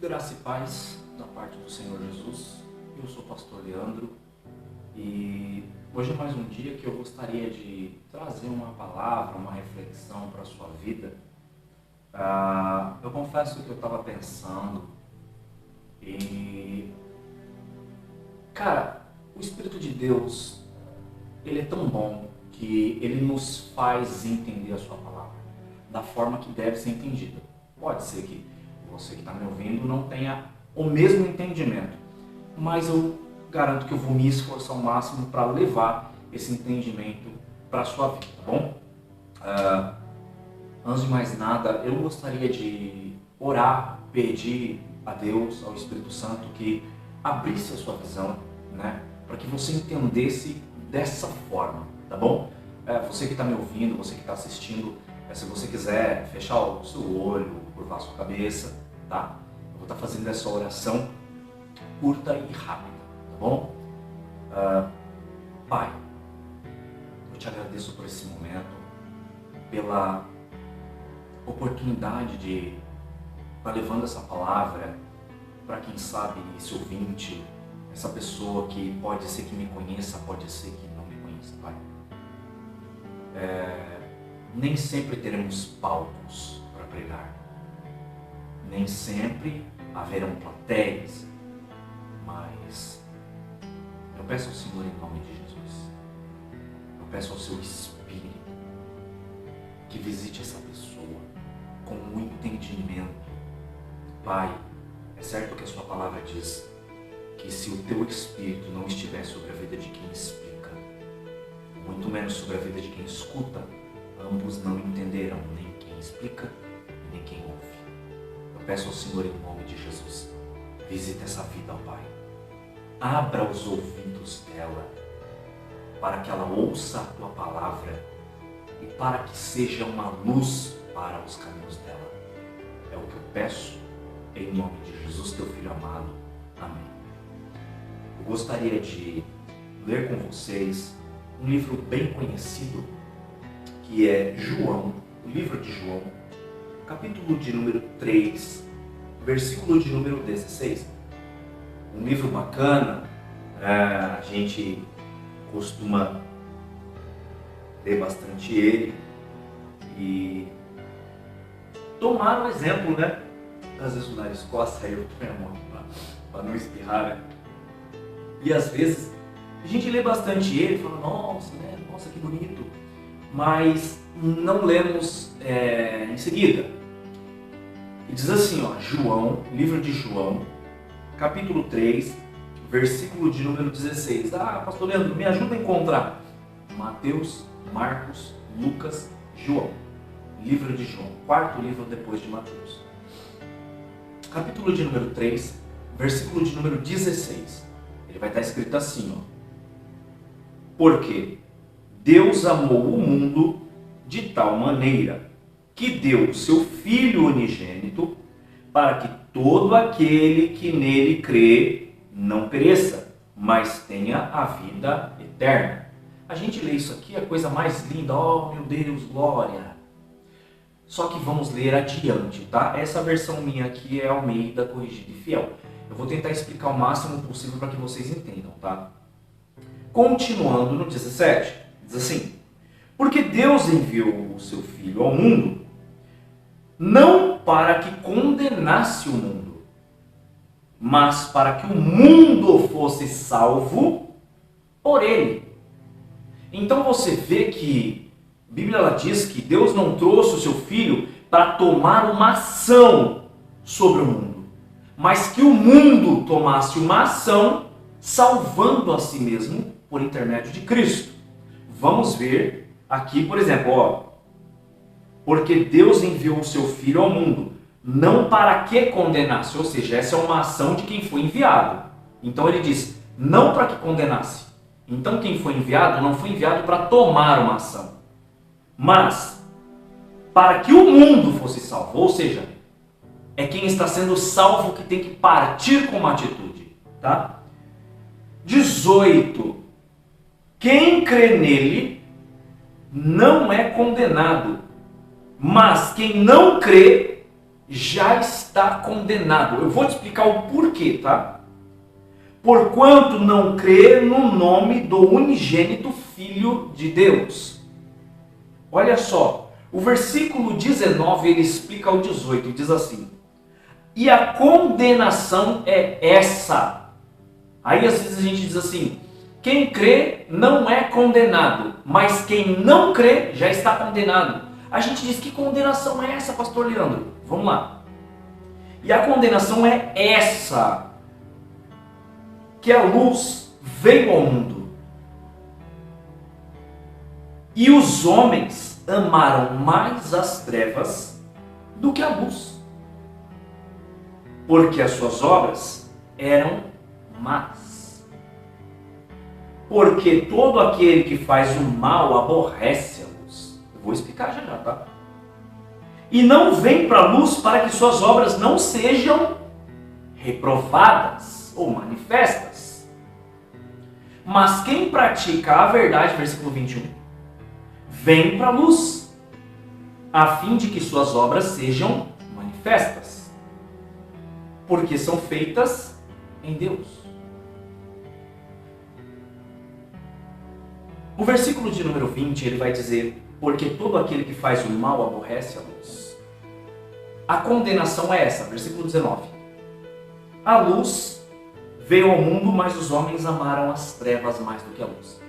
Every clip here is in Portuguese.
Graça e paz da parte do Senhor Jesus. Eu sou o pastor Leandro e hoje é mais um dia que eu gostaria de trazer uma palavra, uma reflexão para a sua vida. Eu confesso que eu estava pensando e, o Espírito de Deus, ele é tão bom que ele nos faz entender a sua palavra da forma que deve ser entendida. Pode ser que você que está me ouvindo não tenha o mesmo entendimento, mas eu garanto que eu vou me esforçar ao máximo para levar esse entendimento para a sua vida, tá bom? Antes de mais nada, eu gostaria de orar, pedir a Deus, ao Espírito Santo, que abrisse a sua visão, né, para que você entendesse dessa forma, tá bom? Você que está me ouvindo, você que está assistindo, se você quiser fechar o seu olho, curvar a sua cabeça, tá? Eu vou estar fazendo essa oração curta e rápida, tá bom? Pai, eu te agradeço por esse momento, pela oportunidade de estar levando essa palavra para quem sabe esse ouvinte, essa pessoa que pode ser que me conheça, pode ser que não me conheça, Pai. Nem sempre teremos palcos para pregar, nem sempre haverão plateias, mas eu peço ao Senhor em nome de Jesus, eu peço ao seu Espírito que visite essa pessoa com um entendimento. Pai, é certo que a sua palavra diz que se o teu Espírito não estiver sobre a vida de quem explica, muito menos sobre a vida de quem escuta, ambos não entenderão, nem quem explica e nem quem ouve. Eu peço ao Senhor em nome de Jesus, visita essa vida, ó Pai. Abra os ouvidos dela, para que ela ouça a tua palavra e para que seja uma luz para os caminhos dela. É o que eu peço em nome de Jesus, teu Filho amado. Amém. Eu gostaria de ler com vocês um livro bem conhecido, que é João, o livro de João, capítulo de número 3, versículo de número 16. Um livro bacana, a gente costuma ler bastante ele e tomar um exemplo, né? Às vezes o nariz coça, aí eu ponho a mão para não espirrar, né? E às vezes a gente lê bastante ele e fala, nossa, né? Nossa, que bonito. Mas não lemos em seguida. E diz assim, ó, João, livro de João, capítulo 3, versículo de número 16. Pastor Leandro, me ajuda a encontrar Mateus, Marcos, Lucas, João. Livro de João, quarto livro depois de Mateus. Capítulo de número 3, versículo de número 16. Ele vai estar escrito assim, ó. Porque Deus amou o mundo de tal maneira que deu o seu Filho unigênito para que todo aquele que nele crê não pereça, mas tenha a vida eterna. A gente lê isso aqui, a coisa mais linda, oh meu Deus, glória. Só que vamos ler adiante, tá? Essa versão minha aqui é Almeida Corrigida e Fiel. Eu vou tentar explicar o máximo possível para que vocês entendam, tá? Continuando no 17, diz assim: porque Deus enviou o seu Filho ao mundo, não para que condenasse o mundo, mas para que o mundo fosse salvo por ele. Então você vê que a Bíblia ela diz que Deus não trouxe o seu Filho para tomar uma ação sobre o mundo, mas que o mundo tomasse uma ação salvando a si mesmo por intermédio de Cristo. Vamos ver aqui, por exemplo, ó, porque Deus enviou o seu Filho ao mundo, não para que condenasse, ou seja, essa é uma ação de quem foi enviado. Então ele diz, não para que condenasse. Então quem foi enviado não foi enviado para tomar uma ação, mas para que o mundo fosse salvo, ou seja, é quem está sendo salvo que tem que partir com uma atitude, tá? 18. Quem crê nele não é condenado, mas quem não crê já está condenado. Eu vou te explicar o porquê, tá? Porquanto não crê no nome do unigênito Filho de Deus. Olha só, o versículo 19 ele explica o 18, diz assim: e a condenação é essa. Aí às vezes a gente diz assim: quem crê não é condenado, mas quem não crê já está condenado. A gente diz: que condenação é essa, pastor Leandro? Vamos lá. E a condenação é essa: que a luz veio ao mundo, e os homens amaram mais as trevas do que a luz, porque as suas obras eram más. Porque todo aquele que faz o mal aborrece a luz. Eu vou explicar já, tá? E não vem para a luz para que suas obras não sejam reprovadas ou manifestas. Mas quem pratica a verdade, versículo 21, vem para a luz, a fim de que suas obras sejam manifestas, porque são feitas em Deus. O versículo de número 20, ele vai dizer: porque todo aquele que faz o mal aborrece a luz. A condenação é essa, versículo 19. A luz veio ao mundo, mas os homens amaram as trevas mais do que a luz.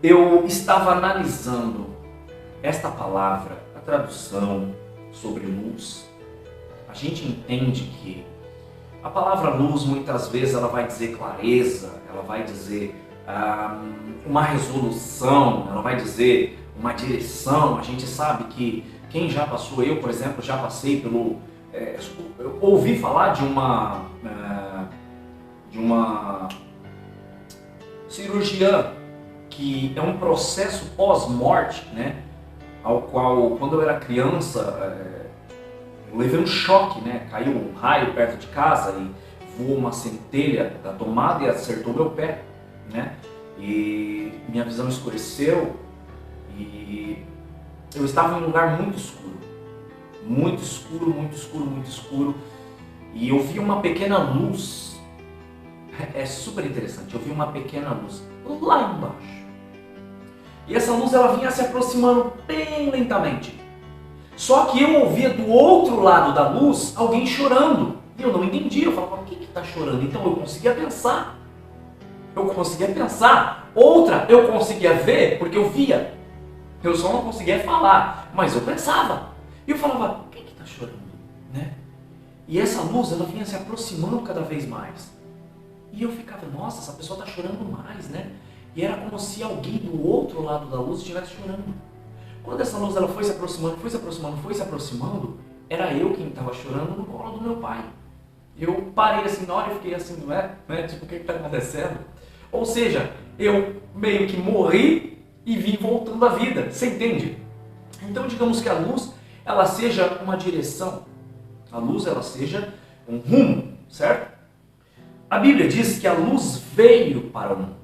Eu estava analisando esta palavra, a tradução sobre luz. A gente entende que a palavra luz, muitas vezes, ela vai dizer clareza, ela vai dizer uma resolução, ela vai dizer uma direção. A gente sabe que quem já passou, eu, por exemplo, já passei pelo... eu ouvi falar de uma cirurgia que é um processo pós-morte, né? Ao qual, quando eu era criança, eu levei um choque, né? Caiu um raio perto de casa e voou uma centelha da tomada e acertou meu pé, né? E minha visão escureceu e eu estava em um lugar muito escuro. Muito escuro, muito escuro, muito escuro. E eu vi uma pequena luz. É super interessante. Eu vi uma pequena luz lá embaixo. E essa luz ela vinha se aproximando bem lentamente. Só que eu ouvia do outro lado da luz alguém chorando. E eu não entendia. Eu falava: por que está chorando? Então eu conseguia pensar. Outra eu conseguia ver porque eu via. Eu só não conseguia falar, mas eu pensava. E eu falava: quem que está chorando? Né? E essa luz ela vinha se aproximando cada vez mais. E eu ficava: nossa, essa pessoa está chorando mais, né? E era como se alguém do outro lado da luz estivesse chorando. Quando essa luz ela foi se aproximando, era eu quem estava chorando no colo do meu pai. Eu parei assim na hora e fiquei assim: não é? Tipo, o que está acontecendo? Ou seja, eu meio que morri e vim voltando à vida. Você entende? Então, digamos que a luz ela seja uma direção. A luz ela seja um rumo, certo? A Bíblia diz que a luz veio para o mundo,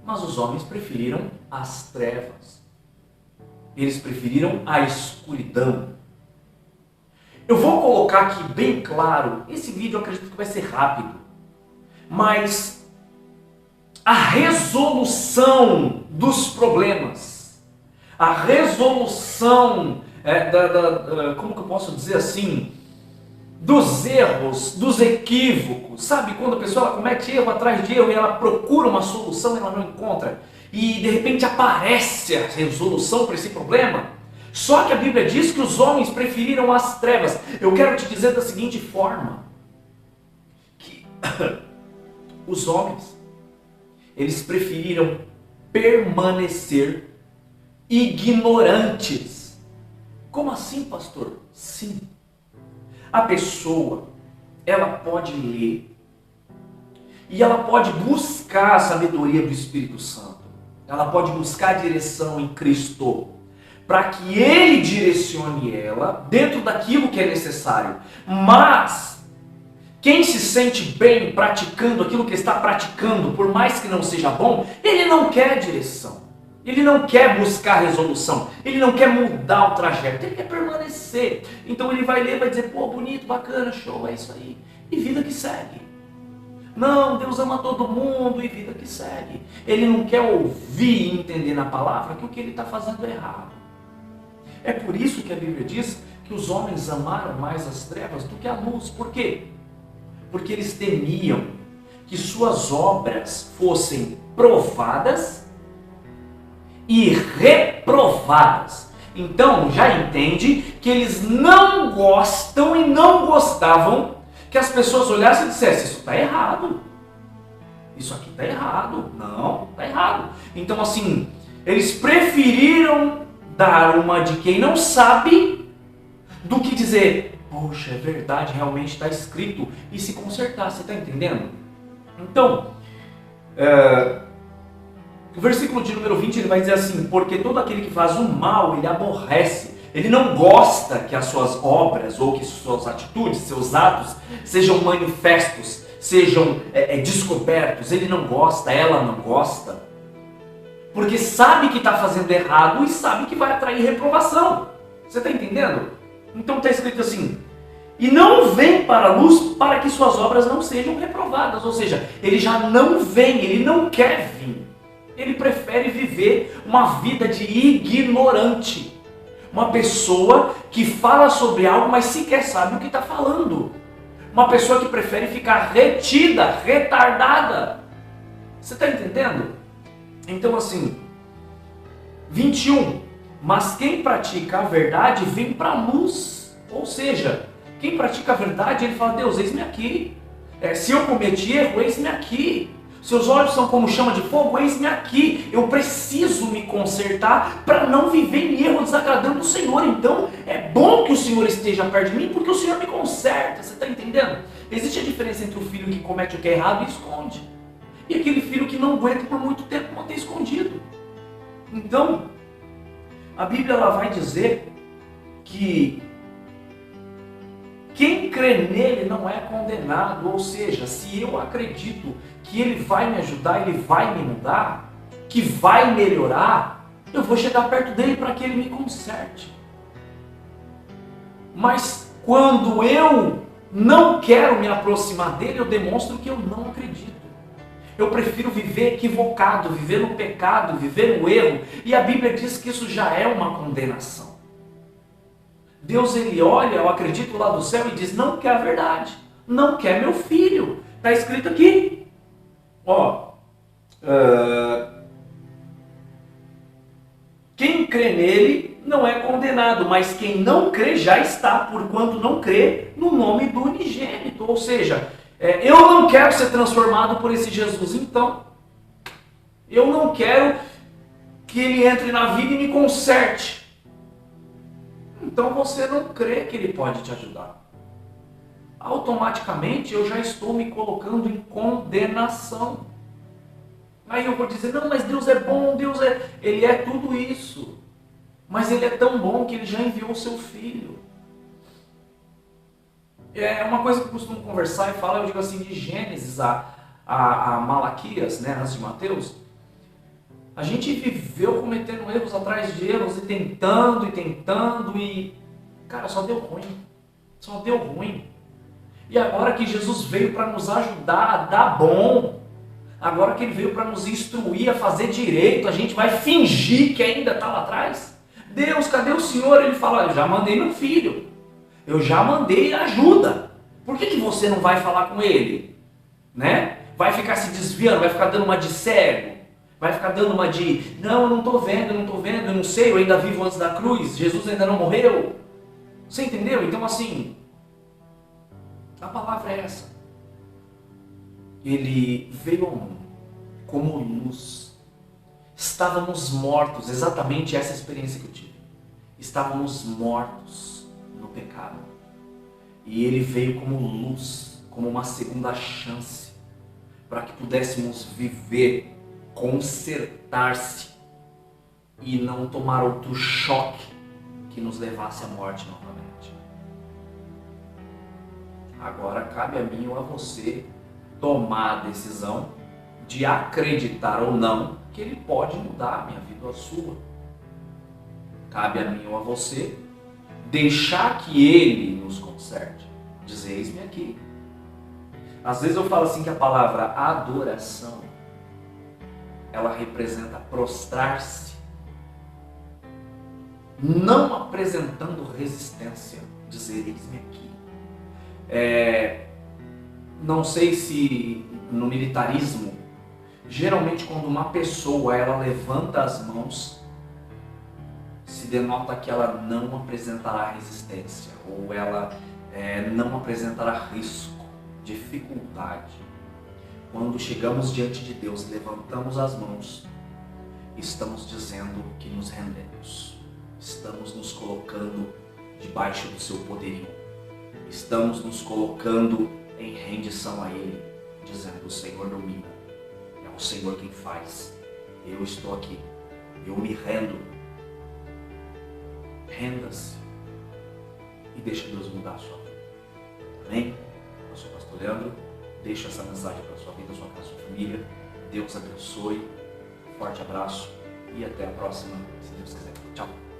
mas os homens preferiram as trevas. Eles preferiram a escuridão. Eu vou colocar aqui bem claro, esse vídeo eu acredito que vai ser rápido, mas a resolução dos problemas, a resolução, como que eu posso dizer assim, dos erros, dos equívocos. Sabe quando a pessoa ela comete erro atrás de erro e ela procura uma solução e ela não encontra? E de repente aparece a resolução para esse problema? Só que a Bíblia diz que os homens preferiram as trevas. Eu quero te dizer da seguinte forma, que os homens, eles preferiram permanecer ignorantes. Como assim, pastor? Sim. A pessoa, ela pode ler e ela pode buscar a sabedoria do Espírito Santo. Ela pode buscar a direção em Cristo, para que Ele direcione ela dentro daquilo que é necessário. Mas quem se sente bem praticando aquilo que está praticando, por mais que não seja bom, ele não quer direção. Ele não quer buscar resolução, ele não quer mudar o trajeto, ele quer permanecer. Então ele vai ler, vai dizer, pô, bonito, bacana, show, é isso aí. E vida que segue. Não, Deus ama todo mundo e vida que segue. Ele não quer ouvir e entender na palavra que o que ele está fazendo é errado. É por isso que a Bíblia diz que os homens amaram mais as trevas do que a luz. Por quê? Porque eles temiam que suas obras fossem provadas e reprovadas. Então já entende que eles não gostam e não gostavam que as pessoas olhassem e dissessem, isso está errado. Isso aqui está errado. Não, está errado. Então assim, eles preferiram dar uma de quem não sabe do que dizer, poxa, é verdade, realmente está escrito, e se consertar, você está entendendo? Então, o versículo de número 20 ele vai dizer assim, porque todo aquele que faz o mal, ele aborrece, ele não gosta que as suas obras ou que suas atitudes, seus atos sejam manifestos, sejam descobertos, ele não gosta, ela não gosta, porque sabe que está fazendo errado e sabe que vai atrair reprovação. Você está entendendo? Então está escrito assim, e não vem para a luz para que suas obras não sejam reprovadas, ou seja, ele já não vem, ele não quer vir. Ele prefere viver uma vida de ignorante. Uma pessoa que fala sobre algo, mas sequer sabe o que está falando. Uma pessoa que prefere ficar retida, retardada. Você está entendendo? Então assim, 21. Mas quem pratica a verdade vem para a luz. Ou seja, quem pratica a verdade, ele fala, Deus, eis-me aqui. Se eu cometi erro, eis-me aqui. Seus olhos são como chama de fogo, eis-me aqui. Eu preciso me consertar para não viver em erro desagradando o Senhor. Então é bom que o Senhor esteja perto de mim, porque o Senhor me conserta. Você está entendendo? Existe a diferença entre o filho que comete o que é errado e esconde, e aquele filho que não aguenta por muito tempo manter escondido. Então, a Bíblia ela vai dizer que quem crê nele não é condenado, ou seja, se eu acredito que ele vai me ajudar, ele vai me mudar, que vai melhorar, eu vou chegar perto dele para que ele me conserte. Mas quando eu não quero me aproximar dele, eu demonstro que eu não acredito. Eu prefiro viver equivocado, viver no pecado, viver no erro, e a Bíblia diz que isso já é uma condenação. Deus ele olha, eu acredito lá do céu e diz, não quer a verdade, não quer meu filho. Está escrito aqui, quem crê nele não é condenado, mas quem não crê já está, porquanto não crê no nome do unigênito. Ou seja, eu não quero ser transformado por esse Jesus, então eu não quero que ele entre na vida e me conserte. Então você não crê que ele pode te ajudar. Automaticamente eu já estou me colocando em condenação. Aí eu vou dizer, não, mas Deus é bom, ele é tudo isso. Mas ele é tão bom que ele já enviou o seu filho. É uma coisa que eu costumo conversar e falar, eu digo assim, de Gênesis a Malaquias, né, antes de Mateus. A gente viveu cometendo erros atrás de erros e tentando e, cara, só deu ruim. E agora que Jesus veio para nos ajudar a dar bom, agora que ele veio para nos instruir a fazer direito, a gente vai fingir que ainda está lá atrás? Deus, cadê o Senhor? Ele fala, eu já mandei meu filho, eu já mandei ajuda, por que você não vai falar com ele? Né? Vai ficar se desviando, vai ficar dando uma de cego? Vai ficar dando uma de, não, eu não estou vendo, eu não sei, eu ainda vivo antes da cruz, Jesus ainda não morreu. Você entendeu? Então assim, a palavra é essa. Ele veio ao mundo como luz. Estávamos mortos, exatamente essa experiência que eu tive. Estávamos mortos no pecado. E ele veio como luz, como uma segunda chance, para que pudéssemos viver, consertar-se e não tomar outro choque que nos levasse à morte novamente. Agora cabe a mim ou a você tomar a decisão de acreditar ou não que Ele pode mudar a minha vida ou a sua. Cabe a mim ou a você deixar que Ele nos conserte. Dizer, eis-me aqui. Às vezes eu falo assim que a palavra adoração, ela representa prostrar-se, não apresentando resistência. Dizer, eis-me aqui. Não sei se no militarismo, geralmente quando uma pessoa ela levanta as mãos, se denota que ela não apresentará resistência, ou ela não apresentará risco, dificuldade. Quando chegamos diante de Deus e levantamos as mãos, estamos dizendo que nos rendemos, estamos nos colocando debaixo do seu poderio, estamos nos colocando em rendição a Ele, dizendo, o Senhor domina, é o Senhor quem faz, eu estou aqui, eu me rendo. Renda-se e deixa Deus mudar a sua vida. Amém? Eu sou o pastor Leandro, deixo essa mensagem para a sua vida, sua casa, sua família. Deus abençoe, forte abraço e até a próxima, se Deus quiser. Tchau!